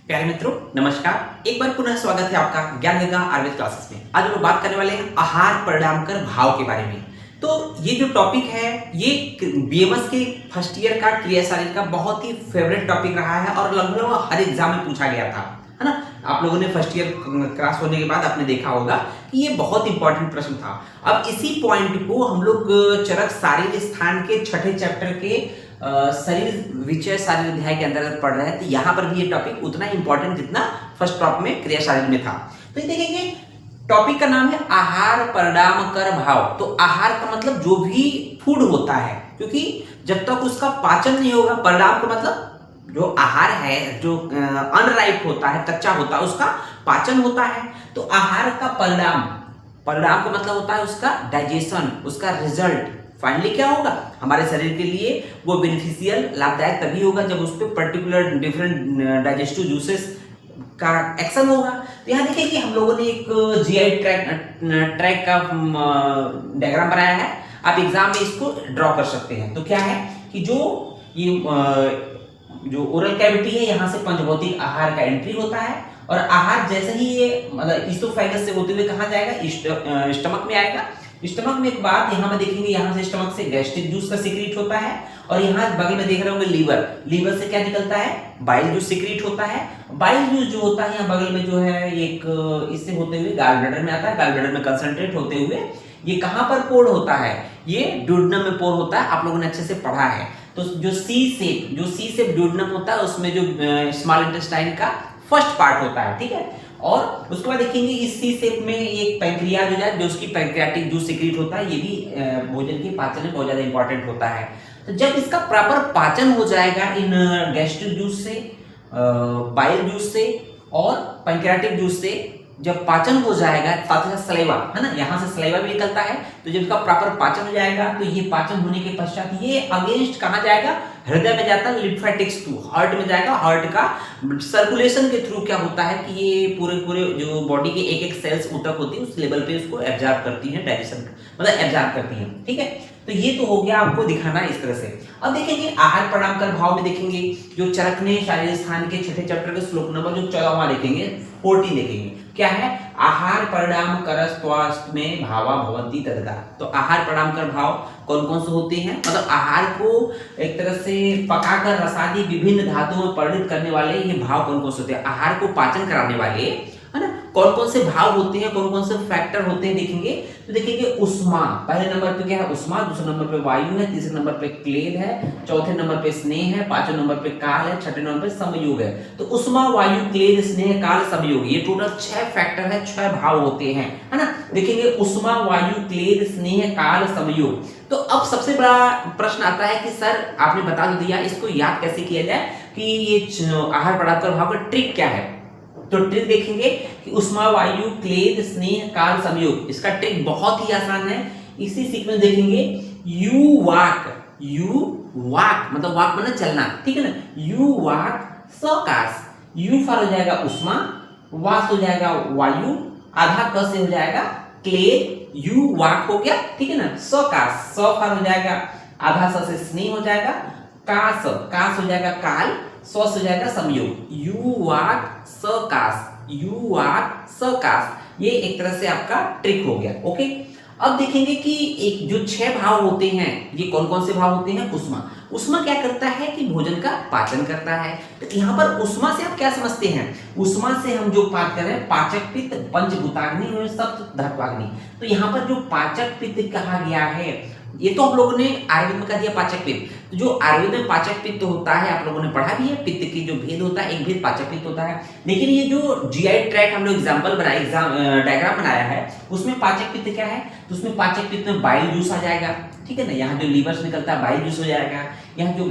प्यारे मित्रों नमस्कार। एक बार पुनः स्वागत है आपका ज्ञान गंगा आयुर्वेद क्लासेस में। आज हम लोग बात करने वाले हैं आहार परिणाम कर भाव के बारे में। तो ये जो टॉपिक है ये बीएमएस के फर्स्ट ईयर का क्रिया शारीर का बहुत ही फेवरेट टॉपिक रहा है और लगभग हर एग्जाम में पूछा गया था, है ना। आप लोगों ने फर्स्ट ईयर क्रॉस होने के बाद आपने देखा होगा कि ये बहुत इंपॉर्टेंट प्रश्न था। अब इसी पॉइंट को हम लोग चरक शारीर स्थान के छठे चैप्टर के शरीर विषय शारीर अध्याय के अंतर्गत पढ़ रहे हैं। तो यहाँ पर भी ये टॉपिक उतना इंपॉर्टेंट जितना फर्स्ट टॉप में क्रिया शारीर में था। तो ये देखेंगे टॉपिक का नाम है आहार परिणाम कर भाव। तो आहार का मतलब जो भी फूड होता है, क्योंकि जब तक उसका पाचन नहीं होगा, परिणाम का मतलब जो आहार है जो अनराइप होता है, कच्चा होता है, उसका पाचन होता है। तो आहार का परिणाम, परिणाम का मतलब होता है उसका डाइजेशन, उसका रिजल्ट फाइनली क्या होगा हमारे शरीर के लिए, वो बेनिफिशियल लाभदायक तभी होगा जब उस पर पर्टिकुलर डिफरेंट डाइजेस्टिव जूसेस का एक्शन होगा। तो यहाँ देखिए कि हम लोगों ने एक जीआई ट्रैक का डायग्राम बनाया है। आप एग्जाम में इसको ड्रॉ कर सकते हैं। तो क्या है कि जो ओरल कैविटी है, यहाँ से पंचभौतिक आहार का एंट्री होता है और आहार जैसे ही ये मतलब ईसोफेगस से होते हुए कहाँ जाएगा, स्टमक में आएगा। स्टमक में एक बात यहाँ पे देखेंगे, यहाँ से स्टमक से गैस्ट्रिक जूस का सीक्रेट होता है और यहाँ बगल में देख रहे होंगे लीवर, लीवर से क्या निकलता है, बाइल जूस सीक्रेट होता है। बाइल जूस जो होता है यहाँ बगल में जो है एक इससे होते हुए गाल ब्लैडर में आता है, गाल ब्लैडर में कंसंट्रेट होते हुए ये कहाँ पर पोर होता है, ये ड्यूडेनम में पोर होता है। आप लोगों ने अच्छे से पढ़ा है। तो जो सी शेप ड्यूडेनम होता है उसमें जो स्मॉल इंटेस्टाइन का फर्स्ट पार्ट होता है, ठीक है। और उसके बाद देखेंगे इस सी शेप में एक पैंक्रियाज हो जाए जो उसकी पैंक्रियाटिक जूस सीक्रेट होता है। ये भी भोजन के पाचन में बहुत ज्यादा इंपॉर्टेंट होता है। तो जब इसका प्रॉपर पाचन हो जाएगा इन गैस्ट्रिक जूस से, बाइल जूस से और पैंक्रियाटिक जूस से, जब पाचन हो जाएगा, साथ ही साथ सलाइवा, है ना, यहाँ से सलाइवा भी निकलता है। तो जब इसका प्रॉपर पाचन हो जाएगा तो ये पाचन होने के पश्चात ये अगेंस्ट कहाँ जाएगा, हृदय में जाता है, लिम्फेटिक्स टू हार्ट में जाएगा। हार्ट का सर्कुलेशन के थ्रू क्या होता है कि ये पूरे जो बॉडी के एक एक सेल्स ऊतक होती है उस लेवल पे उसको एब्जॉर्ब करती है, डाइजेशन मतलब एब्जॉर्ब करती है, ठीक है। तो ये तो हो गया आपको दिखाना इस तरह से। अब देखेंगे आहार परिणाम कर भाव में देखेंगे जो चरकने शारीर स्थान के छठे चैप्टर के श्लोक नंबर जो 14वां देखेंगे, 14 देखेंगे। क्या है, आहार परिणाम कर स्वास्थ्य में भावा भवंती तदगा। तो आहार परिणाम कर भाव कौन कौन से होते हैं, मतलब आहार को एक तरह से पकाकर रसादी विभिन्न धातुओं में परिणित करने वाले ये भाव कौन कौन से होते हैं, आहार को पाचन कराने वाले, है ना, कौन कौन से भाव होते हैं, कौन कौन से फैक्टर होते हैं देखेंगे। तो देखेंगे उष्मा, पहले नंबर पे क्या है उष्मा, दूसरे नंबर पे वायु है, तीसरे नंबर पे क्लेद है, चौथे नंबर पे स्नेह है, पांचवें नंबर पे काल है, छठे नंबर पे समयोग है। तो उष्मा, वायु, क्लेद, स्नेह, काल, समयोग, ये टोटल 6 फैक्टर है, 6 भाव होते हैं, है ना। देखेंगे उष्मा, वायु, क्लेद, स्नेह, काल, समयोग। तो अब सबसे बड़ा प्रश्न आता है कि सर आपने बता दिया, इसको याद कैसे किया जाए कि ये आहार परिणाम कर भाव का ट्रिक क्या है। तो ट्रिक देखेंगे कि उष्मा, वायु, क्लेद, स्नेह, काल, समयोग, इसका ट्रिक बहुत ही आसान है। इसी सीक्वेंस देखेंगे, यू वाक मतलब वाक मतलब चलना, ठीक है ना। यू वाक सकाश, यू फॉर हो जाएगा उष्मा, वास हो जाएगा वायु, आधा क से हो जाएगा क्लेद, यू वाक हो गया, ठीक है ना। सकाश, स फॉर हो जाएगा आधा स से स्नेह हो जाएगा, काश हो जाएगा काल, स्वस्थ हो जाएगा समयोग। यू वाक सकाश, यू वाक सकाश, ये एक तरह से आपका ट्रिक हो गया, ओके। अब देखेंगे कि एक जो 6 भाव होते हैं ये कौन कौन से भाव होते हैं। उष्मा क्या करता है कि भोजन का पाचन करता है। तो यहाँ पर उष्मा से आप क्या समझते हैं, उष्मा से हम जो बात कर रहे हैं पाचक पित्त, पंचभूताग्नि और सप्त धात्वाग्नि। तो यहाँ पर जो पाचक पित्त कहा गया है, ये तो हम लोगों ने आयुर्वेद में कह दिया पाचक पित्त। तो जो आयुर्वेद में पाचक पित्त होता है आप लोगों ने पढ़ा भी है, पित्त की जो भेद होता है, एक भेद पाचक पित्त होता है। लेकिन ये जो जीआई ट्रैक हम लोग एग्जांपल बनाया, डायग्राम बनाया है, उसमें पाचक पित्त क्या है, तो उसमें पाचक पित्त में बाइल जूस आ जाएगा, ठीक है ना। यहाँ जो लीवर से निकलता है बाइल जूस हो जाएगा, यहाँ जो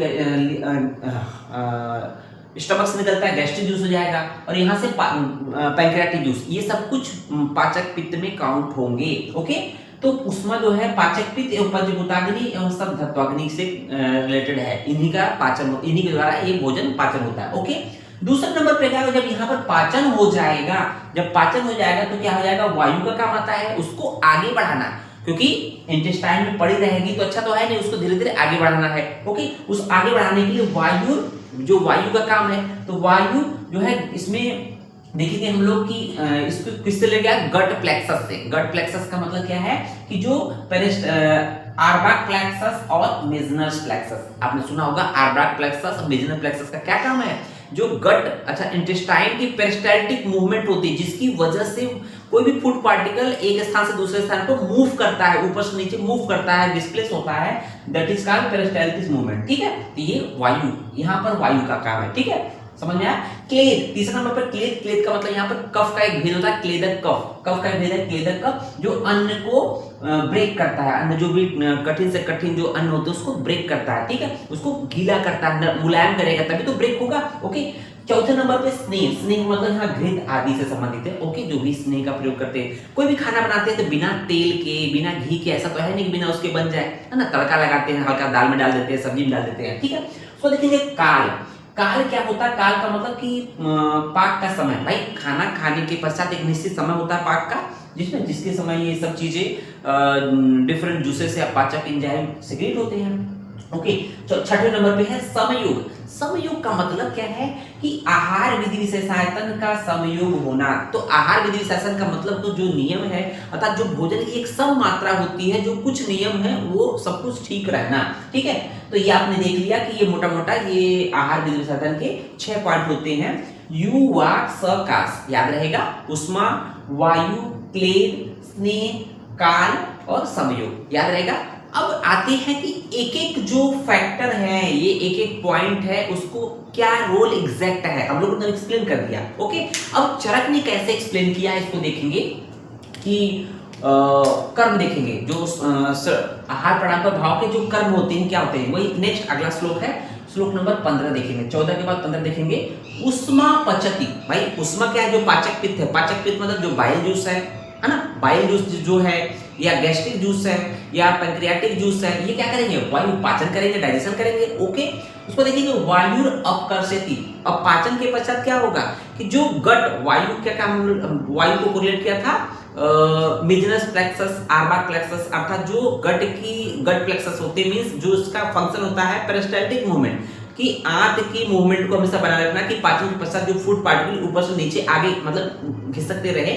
स्टमक से निकलता है गैस्ट्रिक जूस हो जाएगा, और यहाँ से पैंक्रियाटिक जूस, ये सब कुछ पाचक पित्त में काउंट होंगे, ओके। तो उष्मा जो है पाचक पित्त एवं पंचभूताग्नि एवं सब धात्वाग्नि से रिलेटेड है, इन्हीं का पाचन, इन्हीं के द्वारा ये भोजन पाचन होता है, ओके। दूसरे नंबर पे क्या, जब यहाँ पर पाचन हो जाएगा, जब पाचन हो जाएगा तो क्या हो जाएगा, वायु का काम आता है उसको आगे बढ़ाना, क्योंकि इंटेस्टाइन में पड़ी रहेगी तो अच्छा तो है नहीं, उसको धीरे धीरे आगे बढ़ाना है, ओके। उस आगे बढ़ाने के लिए वायु, जो वायु का काम है, तो वायु जो है इसमें देखेंगे हम लोग कि इसको किससे ले गया, गट प्लेक्सस से। गट प्लेक्सस का मतलब क्या है कि जो आर्ब्रैक प्लेक्सस और मेजनस प्लेक्सस, आपने सुना होगा आर्ब्रैक प्लेक्सस और मेजनस प्लेक्सस का क्या काम है, जो गट अच्छा इंटेस्टाइन की पेरिस्टाल्टिक मूवमेंट होती है जिसकी वजह से कोई भी फूड पार्टिकल एक स्थान से दूसरे स्थान पर मूव करता है, ऊपर से नीचे मूव करता है, डिस्प्लेस होता है, that is called peristaltic movement. ठीक है, तो ये वायु, यहाँ पर वायु का काम है। ठीक है, समझ में आया। क्लेद, तीसरा नंबर पर क्लेद। क्लेद का मतलब यहाँ पर कफ का एक भेद होता है, क्लेदक कफ। कफ का एक भेद है क्लेदक कफ, जो अन्न को ब्रेक करता है, अन्न जो भी कठिन से कठिन जो अन्न होते हैं उसको ब्रेक करता है। ठीक है, उसको गीला करता है, मुलायम करेगा तभी तो ब्रेक होगा। ओके, चौथे नंबर पे स्नेह। स्नेह मतलब यहाँ घृत आदि से संबंधित है। ओके, जो भी स्नेह का प्रयोग करते हैं, कोई भी खाना बनाते हैं तो बिना तेल के बिना घी के, ऐसा तो है नहीं कि बिना उसके बन जाए, है ना, तड़का लगाते हैं, हल्का दाल में डाल देते हैं, सब्जी में डाल देते हैं। ठीक है, तो देखेंगे काल। काल क्या होता है, काल का मतलब कि पाक का समय। भाई खाना खाने के पश्चात एक निश्चित समय होता है पाक का, जिसमें जिसके समय ये सब चीजें डिफरेंट जूसेस या पाचक एंजाइम सिक्रेट होते हैं। ओके, तो छठे नंबर पे है समयोग। समयोग का मतलब क्या है कि आहार विधि विशेषायतन का समयोग होना। तो आहार विधि विशेषण का मतलब तो जो नियम है, अर्थात जो भोजन की एक सम मात्रा होती है, जो कुछ नियम है वो सब कुछ ठीक रहना। ठीक है, तो ये आपने देख लिया कि ये मोटा मोटा ये आहार विधि विशेषण के 6 पॉइंट होते हैं। यू वाक सकाश याद रहेगा, उष्मा, वायु, क्लेद, स्नेह, काल और समयोग याद रहेगा। अब आते हैं कि एक एक जो फैक्टर है, ये एक एक पॉइंट है, उसको क्या रोल एग्जैक्ट है, हम लोगों ने एक्सप्लेन कर दिया। ओके, अब चरक ने कैसे एक्सप्लेन किया इसको देखेंगे कि कर्म देखेंगे, जो आहार प्रणाली पर भाव के जो कर्म होते हैं क्या होते हैं, वही नेक्स्ट अगला श्लोक है, श्लोक नंबर 15 देखेंगे। 14 के बाद 15 देखेंगे। उष्मा पचति। भाई उष्मा क्या है, जो पाचक पित्त है। पाचक पित्त मतलब जो बाइल जूस है ना, बाइल जूस जो है या गैस्ट्रिक जूस है या पैंक्रियाटिक जूस है, ये क्या करेंगे, वायु पाचन करेंगे, डाइजेशन करेंगे। ओके, उसको देखेंगे वायु अपकर्षति। अब पाचन के पश्चात क्या होगा कि जो गट वायु क्या काम, वायु को कोरिलेट किया था मेजनस प्लेक्सस, आर्ब्रैक प्लेक्सस, अर्थात जो गट प्लेक्सस होते हैं, मींस जो उसका फंक्शन होता है पेरिस्टाल्टिक मूवमेंट, कि आंत की मूवमेंट को हमेशा बनाए रखना, कि पाचन के पश्चात जो फूड पार्टिकल ऊपर से नीचे आगे मतलब घिसकते रहे,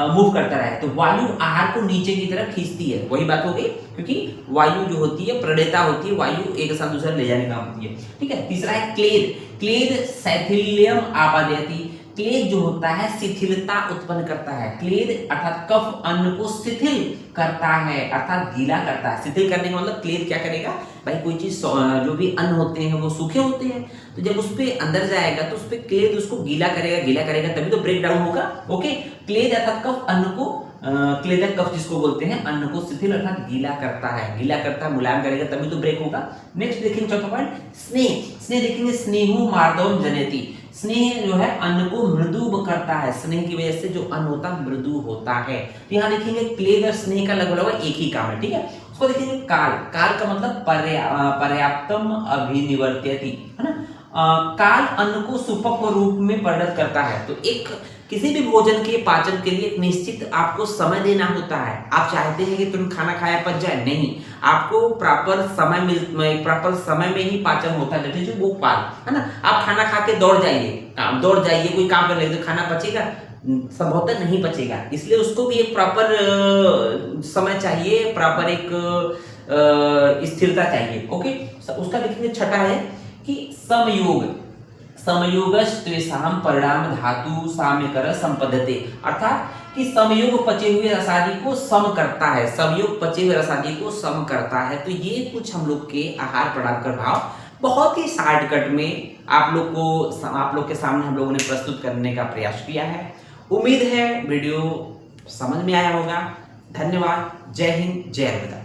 मूव करता रहे, तो वायु आहार को नीचे की तरफ खींचती है। वही बात हो गई, क्योंकि वायु जो होती है प्रणेता होती है, वायु एक स्थान दूसरा ले जाने का होती है। ठीक है, तीसरा है क्लेद। क्लेद शैथिल्यम आपादयति। क्लेद जो होता है शिथिलता उत्पन्न करता है। क्लेद अर्थात कफ अन्न को शिथिल करता है, अर्थात गीला करता है। शिथिल करने का मतलब क्लेद क्या करेगा, भाई कोई चीज जो भी अन्न होते हैं वो सूखे होते हैं, तो जब उस पे अंदर जाएगा तो उस पे क्लेद उसको गीला करेगा तभी तो ब्रेक डाउन होगा। ओके, क्लेद अर्थात कफ अन्न को क्लेदक कफ जिसको बोलते हैं, अन्न को शिथिल अर्थात गीला करता है, मुलायम करेगा तभी तो ब्रेक होगा। नेक्स्ट देखेंगे चौथा पॉइंट, स्नेह। स्नेह देखेंगे, स्नेहो मार्दवम जनयति। स्नेह जो है अन्न को मृदु करता है, स्नेह की वजह से जो अन्न होता है मृदु होता है। तो यहाँ देखेंगे क्लेद और स्नेह का लगभग एक ही काम है। ठीक है, उसको देखेंगे काल। काल का मतलब पर्याप्तम अभिनिवर्त्यति, है ना। काल अन्न को सुपक्व रूप में परिणत करता है। तो एक किसी भी भोजन के पाचन के लिए एक निश्चित आपको समय देना होता है। आप चाहते हैं कि तुरंत खाना खाया पच जाए, नहीं, आपको प्रॉपर समय में ही पाचन होता है, जैसे वो काल, है ना। आप खाना खा के दौड़ जाइए कोई काम करने, तो खाना पचेगा, संभवतः नहीं पचेगा। इसलिए उसको भी एक प्रॉपर समय चाहिए, प्रॉपर एक स्थिरता चाहिए। ओके, उसका देखेंगे छठा है कि समयोग। समयोगस्त्वेषां परिणाम धातु साम्यकर संपद्यते, अर्थात कि समयोग पचे हुए रसादी को सम करता है, समयोग पचे हुए रसादी को सम करता है। तो ये कुछ हम लोग के आहार प्रणाली का भाव बहुत ही शॉर्टकट में आप लोग के सामने हम लोगों ने प्रस्तुत करने का प्रयास किया है। उम्मीद है वीडियो समझ में आया होगा। धन्यवाद। जय हिंद, जय अर्पिता।